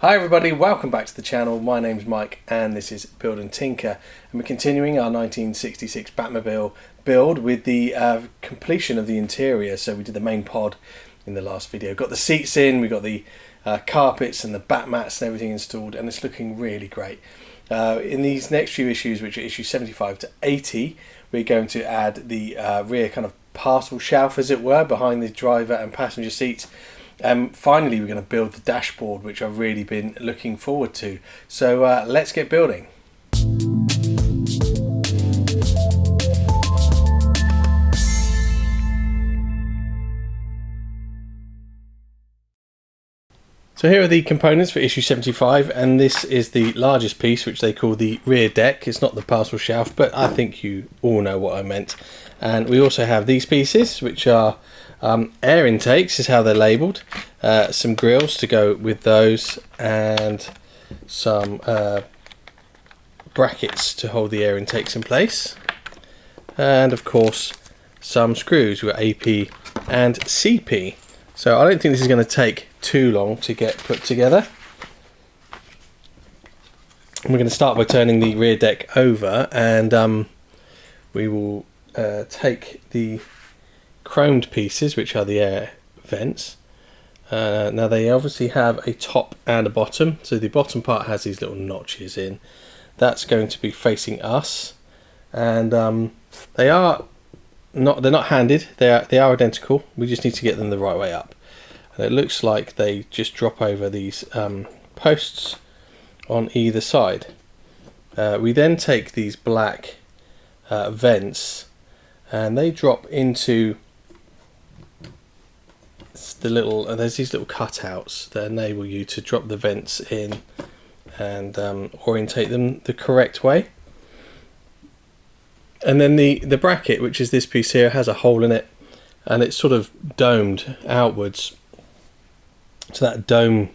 Hi everybody, welcome back to the channel. My name's Mike and this is Build and Tinker, and we're continuing our 1966 Batmobile build with the completion of the interior. So we did the main pod in the last video, got the seats in, we got the carpets and the bat mats and everything installed, and it's looking really great. In these next few issues, which are issues 75 to 80, we're going to add the rear kind of parcel shelf, as it were, behind the driver and passenger seats. Finally, we're going to build the dashboard, which I've really been looking forward to. So let's get building. So here are the components for issue 75, and this is the largest piece, which they call the rear deck. It's not the parcel shelf, but I think you all know what I meant. And we also have these pieces, which are air intakes, is how they're labelled, some grills to go with those, and some brackets to hold the air intakes in place, and of course some screws. We've got AP and CP. So I don't think this is going to take too long to get put together. And we're going to start by turning the rear deck over, and we will take the chromed pieces, which are the air vents. Now they obviously have a top and a bottom, so the bottom part has these little notches in. That's going to be facing us, and they're not handed, they are identical. We just need to get them the right way up, and it looks like they just drop over these posts on either side. We then take these black vents, and they drop into the little, there's these little cutouts that enable you to drop the vents in and orientate them the correct way. And then the bracket, which is this piece here, has a hole in it, and it's sort of domed outwards, so that dome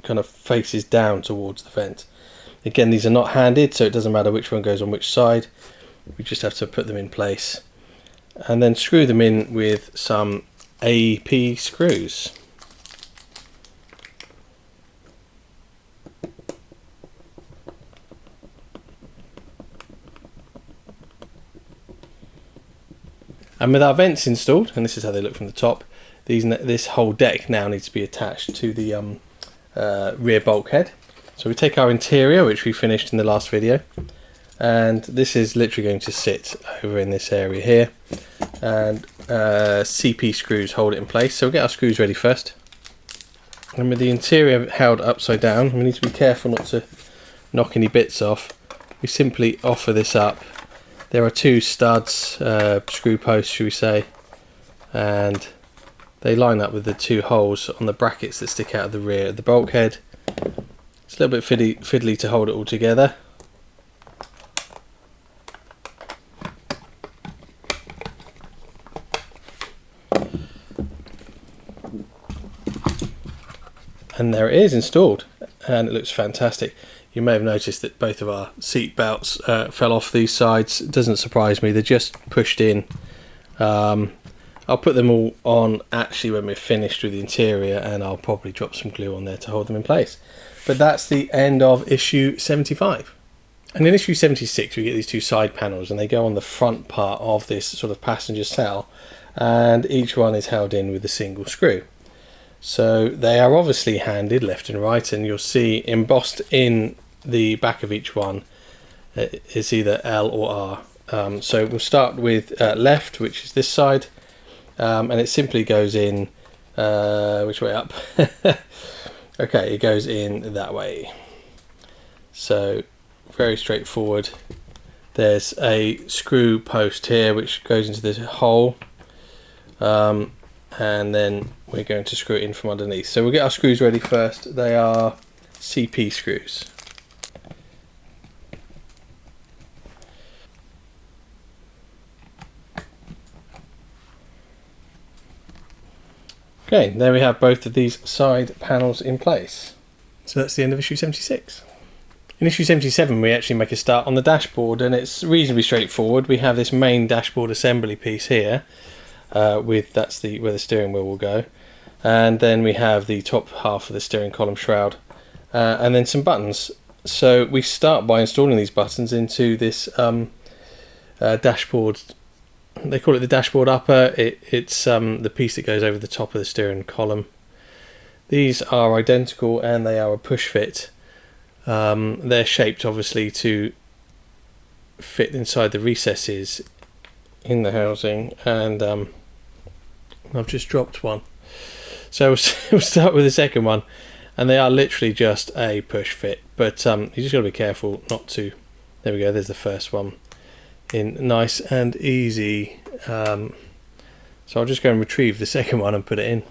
kind of faces down towards the vent. Again, these are not handed, so it doesn't matter which one goes on which side. We just have to put them in place and then screw them in with some AP screws. And with our vents installed, and this is how they look from the top, this whole deck now needs to be attached to the rear bulkhead. So we take our interior, which we finished in the last video, and this is literally going to sit over in this area here, and CP screws hold it in place. So we'll get our screws ready first, and with the interior held upside down, we need to be careful not to knock any bits off. We simply offer this up. There are two studs, screw posts should we say, and they line up with the two holes on the brackets that stick out of the rear of the bulkhead. It's a little bit fiddly to hold it all together. And there it is, installed, and it looks fantastic. You may have noticed that both of our seat belts fell off these sides. It doesn't surprise me, they're just pushed in. I'll put them all on actually when we're finished with the interior, and I'll probably drop some glue on there to hold them in place. But that's the end of issue 75. And in issue 76 we get these two side panels, and they go on the front part of this sort of passenger cell, and each one is held in with a single screw. So they are obviously handed left and right, and you'll see embossed in the back of each one is either L or R. So we'll start with left, which is this side, and it simply goes in, which way up? Okay, it goes in that way. So very straightforward. There's a screw post here which goes into this hole, and then we're going to screw it in from underneath. So we'll get our screws ready first. They are CP screws. Okay, there we have both of these side panels in place. So that's the end of issue 76. In issue 77 we actually make a start on the dashboard, and it's reasonably straightforward. We have this main dashboard assembly piece here, that's where the steering wheel will go, and then we have the top half of the steering column shroud, and then some buttons. So we start by installing these buttons into this dashboard. They call it the dashboard upper. It's the piece that goes over the top of the steering column. These are identical and they are a push fit. They're shaped obviously to fit inside the recesses in the housing, and I've just dropped one. So we'll start with the second one, and they are literally just a push fit, but you just got to be careful not to. There we go, there's the first one in nice and easy. So I'll just go and retrieve the second one and put it in.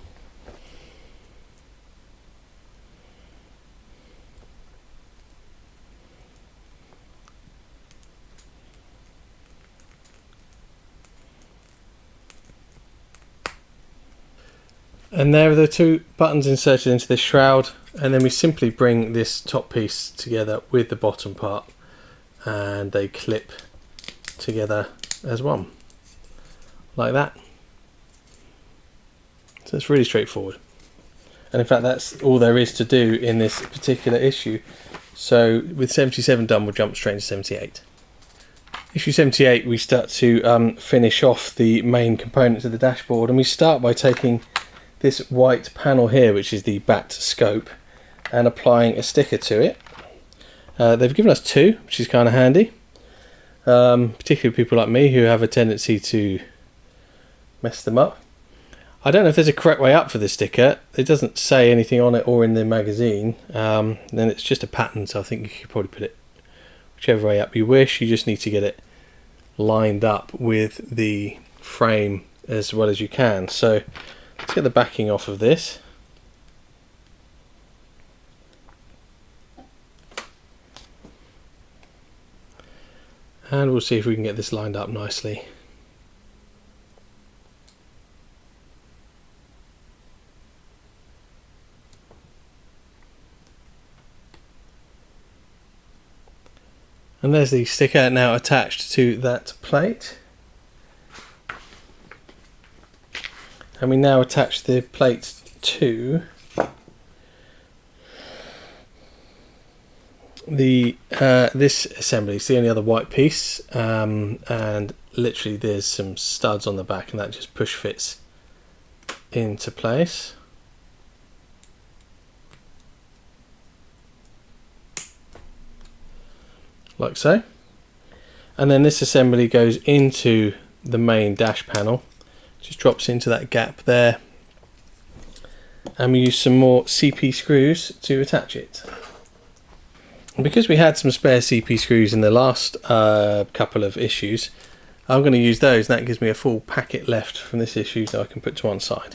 And there are the two buttons inserted into this shroud, and then we simply bring this top piece together with the bottom part, and they clip together as one, like that. So it's really straightforward, and in fact that's all there is to do in this particular issue. So with 77 done, we'll jump straight into 78. Issue 78, we start to finish off the main components of the dashboard, and we start by taking this white panel here, which is the bat scope, and applying a sticker to it. They've given us two, which is kind of handy, particularly people like me who have a tendency to mess them up. I don't know if there's a correct way up for this sticker. It doesn't say anything on it or in the magazine. Then it's just a pattern, so I think you could probably put it whichever way up you wish. You just need to get it lined up with the frame as well as you can. So let's get the backing off of this. And we'll see if we can get this lined up nicely. And there's the sticker now attached to that plate. And we now attach the plate to the this assembly. It's the only other white piece, and literally there's some studs on the back, and that just push fits into place. Like so. And then this assembly goes into the main dash panel. Just drops into that gap there, and we use some more CP screws to attach it. And because we had some spare CP screws in the last couple of issues, I'm going to use those, and that gives me a full packet left from this issue that I can put to one side.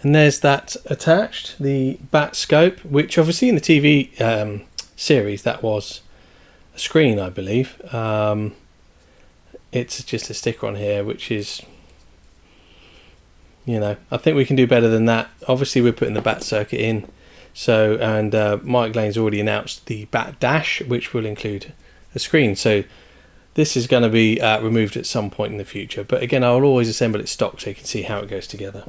And there's that attached, the bat scope, which obviously in the TV series that was a screen, I believe. It's just a sticker on here, which is, you know, I think we can do better than that. Obviously we're putting the bat circuit in, so, and Mike Lane's already announced the bat dash, which will include a screen. So this is going to be removed at some point in the future, but again I'll always assemble it stock so you can see how it goes together.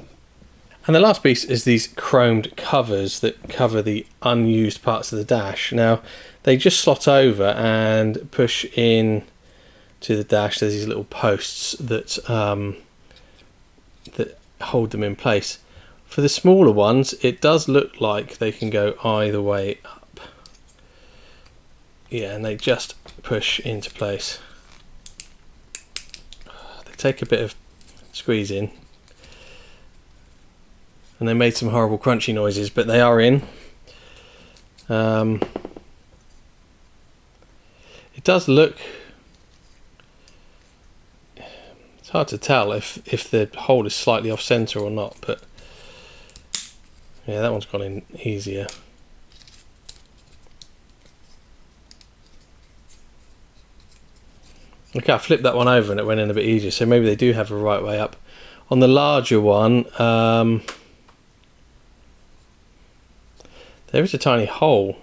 And the last piece is these chromed covers that cover the unused parts of the dash. Now they just slot over and push in to the dash. There's these little posts that that hold them in place. For the smaller ones, it does look like they can go either way up. Yeah, and they just push into place. They take a bit of squeezing, and they made some horrible crunchy noises, but they are in. It does look, it's hard to tell if the hole is slightly off center or not, but yeah, that one's gone in easier. Okay, I flipped that one over and it went in a bit easier, so maybe they do have a right way up. On the larger one, there is a tiny hole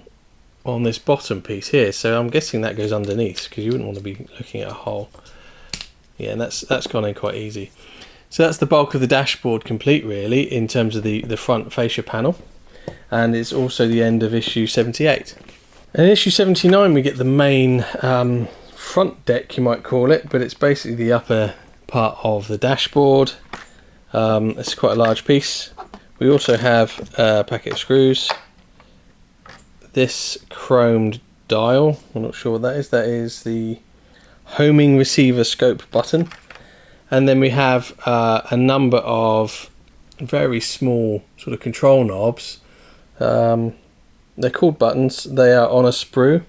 on this bottom piece here, so I'm guessing that goes underneath because you wouldn't want to be looking at a hole. Yeah, and that's gone in quite easy. So that's the bulk of the dashboard complete, really, in terms of the front fascia panel, and it's also the end of issue 78. And in issue 79 we get the main front deck, you might call it, but it's basically the upper part of the dashboard. It's quite a large piece. We also have a packet of screws, this chromed dial, I'm not sure what that is the homing receiver scope button, and then we have a number of very small sort of control knobs. They're called buttons, they are on a sprue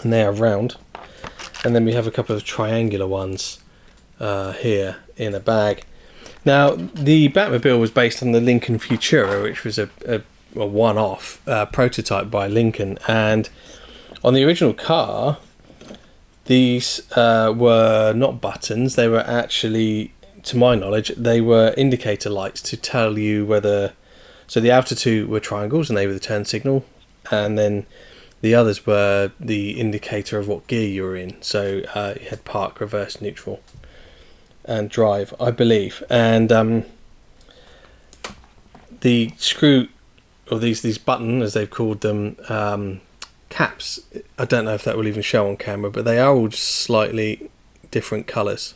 and they are round, and then we have a couple of triangular ones here in a bag. Now the Batmobile was based on the Lincoln Futura, which was a one-off prototype by Lincoln, and on the original car these were not buttons, they were actually, to my knowledge, they were indicator lights to tell you whether, so the outer two were triangles and they were the turn signal, and then the others were the indicator of what gear you were in. So you had park, reverse, neutral and drive, I believe. And the screw, or these button, as they've called them, caps, I don't know if that will even show on camera, but they are all slightly different colours.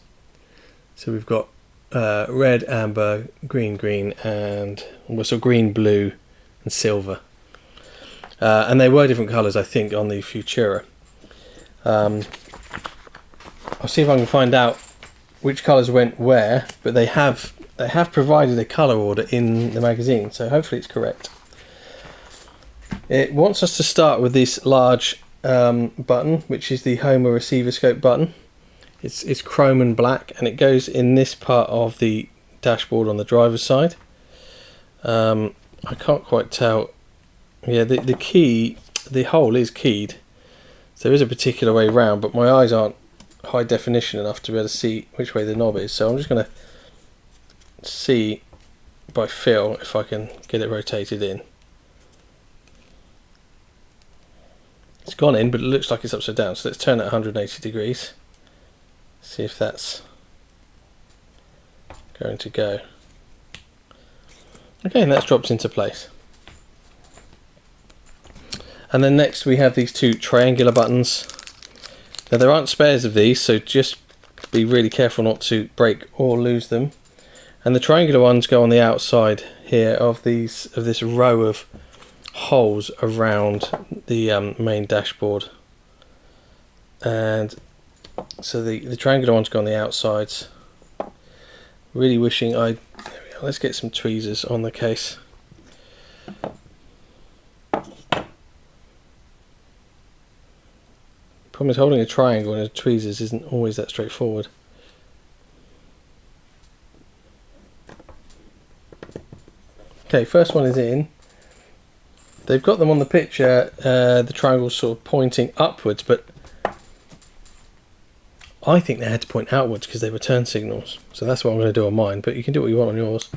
So we've got red, amber, green, and also green, blue and silver. And they were different colours, I think, on the Futura. I'll see if I can find out which colours went where, but they have provided a colour order in the magazine, so hopefully it's correct. It wants us to start with this large button, which is the home or receiver scope button. It's chrome and black, and it goes in this part of the dashboard on the driver's side. I can't quite tell. Yeah, the key, the hole is keyed, so there is a particular way round, but my eyes aren't high definition enough to be able to see which way the knob is, so I'm just going to see by feel if I can get it rotated in. It's gone in, but it looks like it's upside down, so let's turn it 180 degrees, see if that's going to go. Okay, and that's dropped into place. And then next we have these two triangular buttons. Now there aren't spares of these, so just be really careful not to break or lose them. And the triangular ones go on the outside here of this row of holes around the main dashboard. And so the triangular ones go on the outsides. Really wishing there we go. Let's get some tweezers on the case. Problem is, holding a triangle and a tweezers isn't always that straightforward. Okay, first one is in. They've got them on the picture, the triangle's sort of pointing upwards, but I think they had to point outwards because they were turn signals. So that's what I'm going to do on mine, but you can do what you want on yours.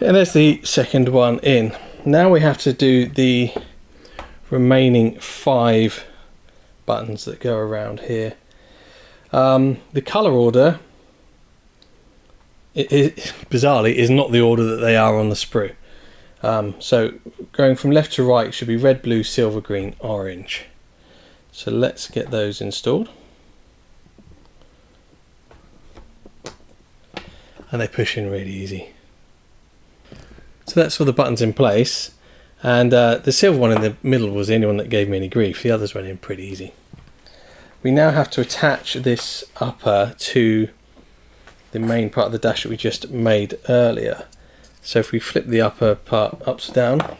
And there's the second one in. Now we have to do the remaining 5 buttons that go around here. The colour order, bizarrely, is not the order that they are on the sprue. So going from left to right should be red, blue, silver, green, orange. So let's get those installed. And they push in really easy. So that's all the buttons in place, and the silver one in the middle was the only one that gave me any grief. The others went in pretty easy. We now have to attach this upper to the main part of the dash that we just made earlier. So if we flip the upper part upside down,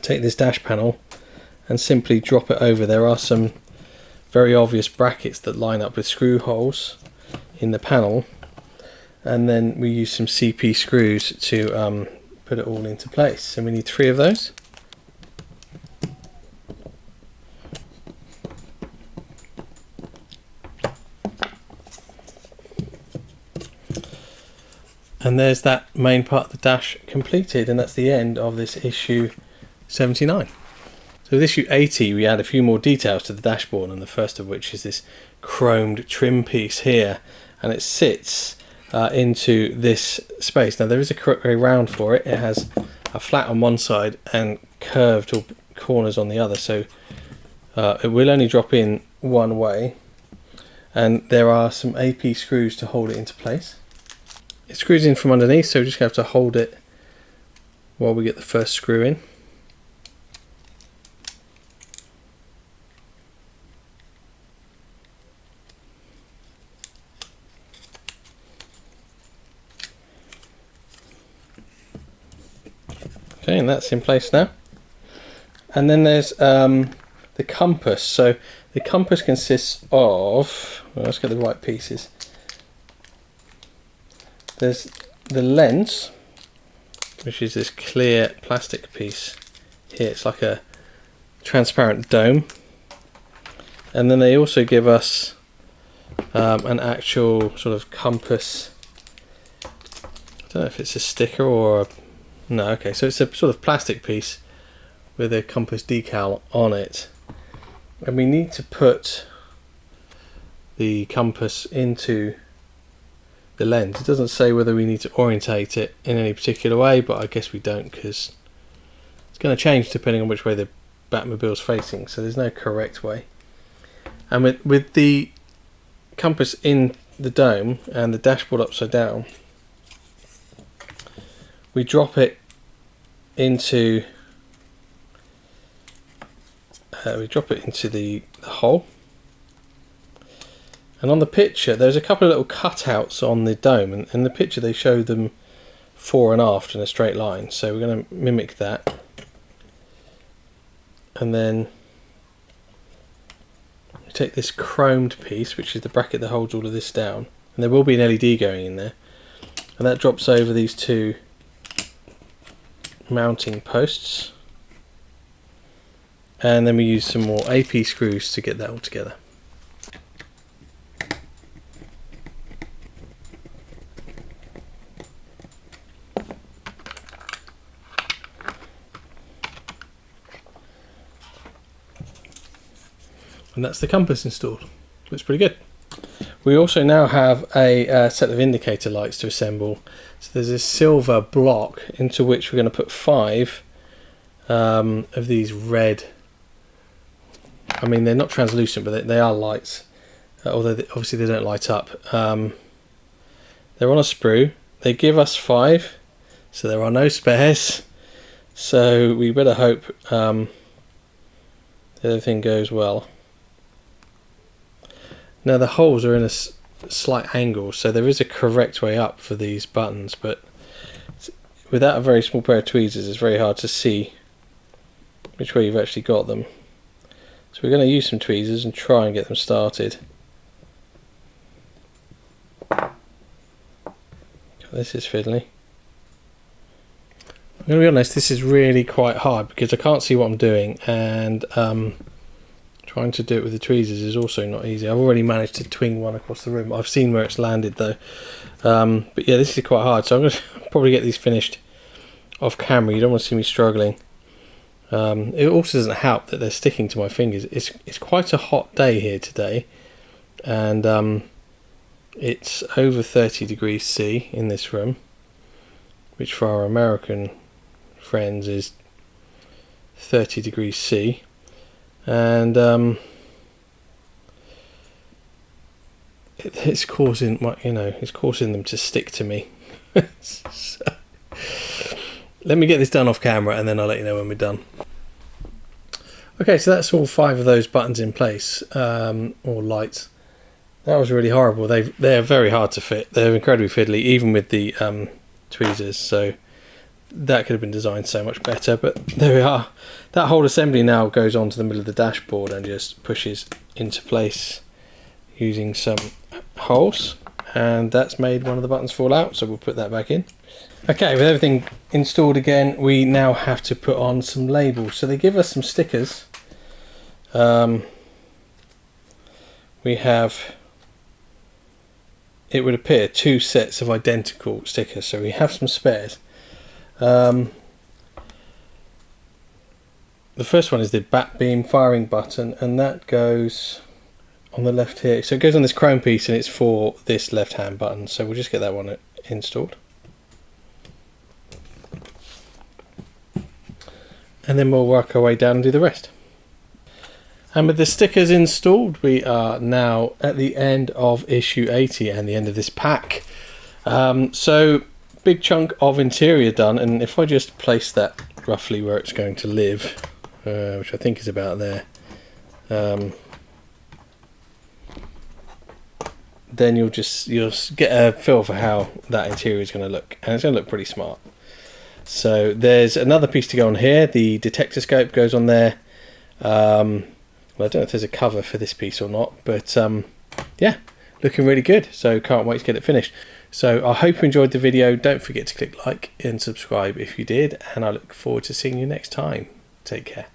take this dash panel and simply drop it over. There are some very obvious brackets that line up with screw holes in the panel, and then we use some CP screws to put it all into place. So we need 3 of those. And there's that main part of the dash completed, and that's the end of this issue 79. So with issue 80 we add a few more details to the dashboard, and the first of which is this chromed trim piece here, and it sits into this space. Now there is a correct way round for it. It has a flat on one side and curved corners on the other, so it will only drop in one way, and there are some AP screws to hold it into place. It screws in from underneath, so we just have to hold it while we get the first screw in. Okay, and that's in place now. And then there's the compass. So the compass consists of, well, let's get the right pieces. There's the lens, which is this clear plastic piece here. It's like a transparent dome. And then they also give us an actual sort of compass. I don't know if it's a sticker or no, okay, so it's a sort of plastic piece with a compass decal on it. And we need to put the compass into the lens. It doesn't say whether we need to orientate it in any particular way, but I guess we don't, because it's going to change depending on which way the Batmobile's facing, so there's no correct way. And with the compass in the dome and the dashboard upside down, we drop it into the hole. And on the picture there's a couple of little cutouts on the dome, and in the picture they show them fore and aft in a straight line, so we're going to mimic that. And then we take this chromed piece, which is the bracket that holds all of this down, and there will be an LED going in there, and that drops over these two mounting posts, and then we use some more AP screws to get that all together. And that's the compass installed. Looks pretty good. We also now have a set of indicator lights to assemble. So there's this silver block into which we're going to put 5 of these red, I mean they're not translucent, but they are lights, although obviously they don't light up. They're on a sprue. They give us 5, so there are no spares, so we better hope everything goes well. Now the holes are in a slight angle, so there is a correct way up for these buttons, but without a very small pair of tweezers it's very hard to see which way you've actually got them. So we're going to use some tweezers and try and get them started. This is fiddly. I'm going to be honest, this is really quite hard because I can't see what I'm doing, and trying to do it with the tweezers is also not easy. I've already managed to twing one across the room. I've seen where it's landed though. But yeah, this is quite hard, so I'm going to probably get these finished off camera. You don't want to see me struggling. It also doesn't help that they're sticking to my fingers. It's quite a hot day here today, and it's over 30 degrees C in this room, which for our American friends is 30 degrees C. And it's causing it's causing them to stick to me. So, let me get this done off camera and then I'll let you know when we're done. Okay, so that's all 5 of those buttons in place, or lights. That was really horrible. They're very hard to fit. They're incredibly fiddly, even with the tweezers. So that could have been designed so much better, but there we are. That whole assembly now goes onto the middle of the dashboard and just pushes into place using some holes, and that's made one of the buttons fall out, so we'll put that back in. Okay, with everything installed again, we now have to put on some labels. So they give us some stickers. We have it would appear 2 sets of identical stickers, so we have some spares. The first one is the bat beam firing button, and that goes on the left here. So it goes on this chrome piece, and it's for this left hand button, so we'll just get that one installed. And then we'll work our way down and do the rest. And with the stickers installed, we are now at the end of issue 80 and the end of this pack. So big chunk of interior done, and if I just place that roughly where it's going to live, which I think is about there, then you'll get a feel for how that interior is going to look, and it's going to look pretty smart. So there's another piece to go on here. The detector scope goes on there. Well, I don't know if there's a cover for this piece or not, but yeah, looking really good. So can't wait to get it finished. So I hope you enjoyed the video. Don't forget to click like and subscribe if you did, and I look forward to seeing you next time. Take care.